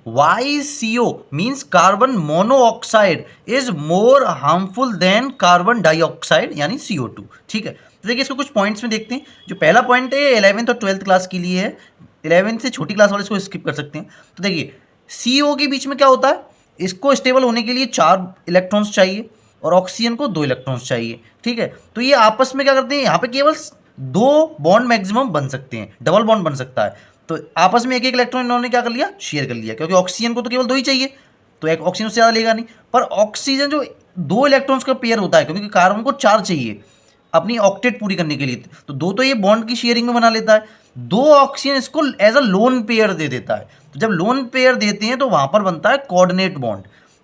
Y CO means carbon monoxide is more harmful than carbon dioxide यानी CO2। ठीक है, तो देखिए इसको कुछ पॉइंट्स में देखते हैं। जो पहला पॉइंट है 11th और 12th क्लास के लिए है, 11th से छोटी क्लास वाले इसको स्किप कर सकते हैं। तो देखिए CO के बीच में क्या होता है, इसको स्टेबल होने के लिए 4 इलेक्ट्रॉन्स चाहिए और ऑक्सीजन को 2 इलेक्ट्रॉन्स चाहिए। ठीक है, तो ये आपस में क्या करते हैं, यहाँ पे केवल 2 बॉन्ड मैक्सिमम बन सकते हैं, डबल बॉन्ड बन सकता है। तो आपस में एक एक इलेक्ट्रॉन इन्होंने क्या कर लिया, शेयर कर लिया, क्योंकि ऑक्सीजन को तो केवल 2 ही चाहिए, तो एक ऑक्सीजन उससे ज़्यादा लेगा नहीं। पर ऑक्सीजन जो 2 इलेक्ट्रॉन्स का पेयर होता है, क्योंकि कार्बन को 4 चाहिए अपनी ऑक्टेट पूरी करने के लिए, तो 2 तो ये बॉन्ड की शेयरिंग में बना लेता है, 2 ऑक्सीजन इसको एज अ लोन पेयर दे देता है। तो जब लोन पेयर देते हैं तो वहां पर बनता है कोऑर्डिनेट बॉन्ड।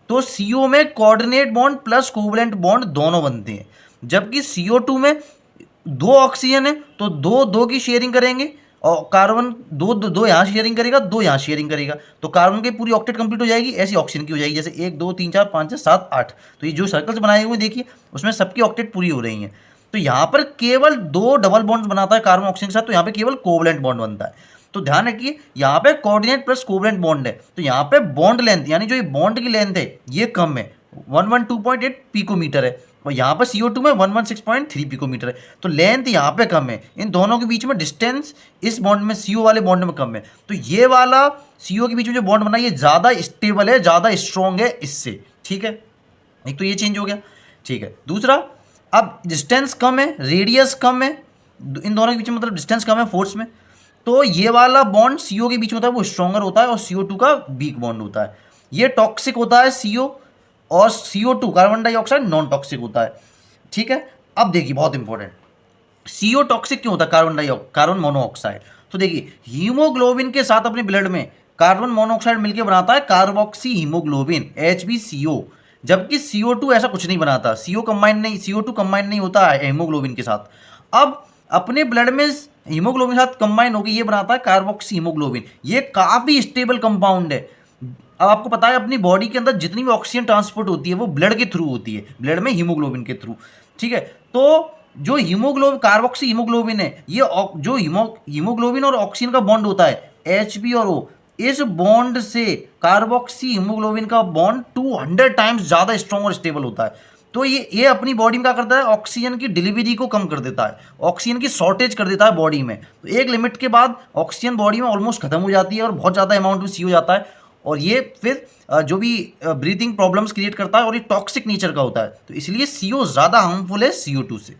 तो CO में coordinate bond plus covalent bond दोनों बनते हैं, जबकि CO2 में 2 ऑक्सीजन है तो 2 की शेयरिंग करेंगे और कार्बन 2 यहाँ शेयरिंग करेगा, 2 यहाँ शेयरिंग करेगा, तो कार्बन की पूरी ऑक्टेट कंप्लीट हो जाएगी। ऐसी ऑक्सीजन की हो जाएगी, जैसे 1 2 3 4 5 6 7 8। तो ये जो सर्कल्स बनाए हुए देखिए उसमें सबकी ऑक्टेट पूरी हो रही हैं। तो यहाँ पर केवल 2 डबल बॉन्ड्स बनाता है कार्बन ऑक्सीजन के साथ, तो यहाँ पे केवल कोवलेंट बॉन्ड बनता है। तो ध्यान रखिए यहाँ पे कोऑर्डिनेट प्लस कोवलेंट बॉन्ड है, तो यहाँ पे बॉन्ड लेंथ यानी जो ये बॉन्ड की लेंथ है ये कम है, 112.8 पिकोमीटर है, और यहाँ पर CO2 में 116.3 पिकोमीटर है। तो लेंथ यहाँ पे कम है, इन दोनों के बीच में डिस्टेंस इस बॉन्ड में CO वाले बॉन्ड में कम है। तो ये वाला CO के बीच में जो बॉन्ड बना ये ज़्यादा स्टेबल है, ज़्यादा स्ट्रॉन्ग है इससे। ठीक है, एक तो ये चेंज हो गया। ठीक है, दूसरा अब डिस्टेंस कम है, रेडियस कम है, इन दोनों के बीच में मतलब डिस्टेंस कम है फोर्स में, तो ये वाला बॉन्ड CO के बीच में होता है वो स्ट्रॉन्गर होता है और CO2 का वीक बॉन्ड होता है। ये टॉक्सिक होता है CO, और CO2 carbon dioxide non toxic होता है। ठीक है, अब देखिए बहुत इंपॉर्टेंट, CO टॉक्सिक क्यों होता है, कार्बन मोनोऑक्साइड। तो देखिए हीमोग्लोबिन के साथ अपने ब्लड में कार्बन मोनोऑक्साइड मिलकर बनाता है कार्बोक्सी हीमोग्लोबिन HbCO, जबकि CO2 ऐसा कुछ नहीं बनाता, CO2 कंबाइन नहीं होता है हीमोग्लोबिन के साथ। अब अपने ब्लड में हीमोग्लोबिन के साथ कंबाइन होकर ये बनाता है कार्बोक्सी हीमोग्लोबिन। ये काफ़ी स्टेबल कंपाउंड है। अब आपको पता है अपनी बॉडी के अंदर जितनी भी ऑक्सीजन ट्रांसपोर्ट होती है वो ब्लड के थ्रू होती है, ब्लड में हीमोग्लोबिन के थ्रू। ठीक है, तो जो हीमोग्लोबिन कार्बोक्सी हीमोग्लोबिन है, ये जो हीमोग्लोबिन और ऑक्सीजन का बॉन्ड होता है Hb और O, इस बॉन्ड से कार्बोक्सी हीमोग्लोबिन का बॉन्ड 200 टाइम्स ज़्यादा स्ट्रॉन्ग और स्टेबल होता है। तो ये अपनी बॉडी में क्या करता है, ऑक्सीजन की डिलीवरी को कम कर देता है, ऑक्सीजन की शॉर्टेज कर देता है बॉडी में। तो एक लिमिट के बाद ऑक्सीजन बॉडी में ऑलमोस्ट खत्म हो जाती है और बहुत ज़्यादा अमाउंट में CO हो जाता है, और ये फिर जो भी ब्रीथिंग प्रॉब्लम्स क्रिएट करता है और ये टॉक्सिक नेचर का होता है। तो इसलिए CO ज़्यादा हार्मफुल है CO2 से।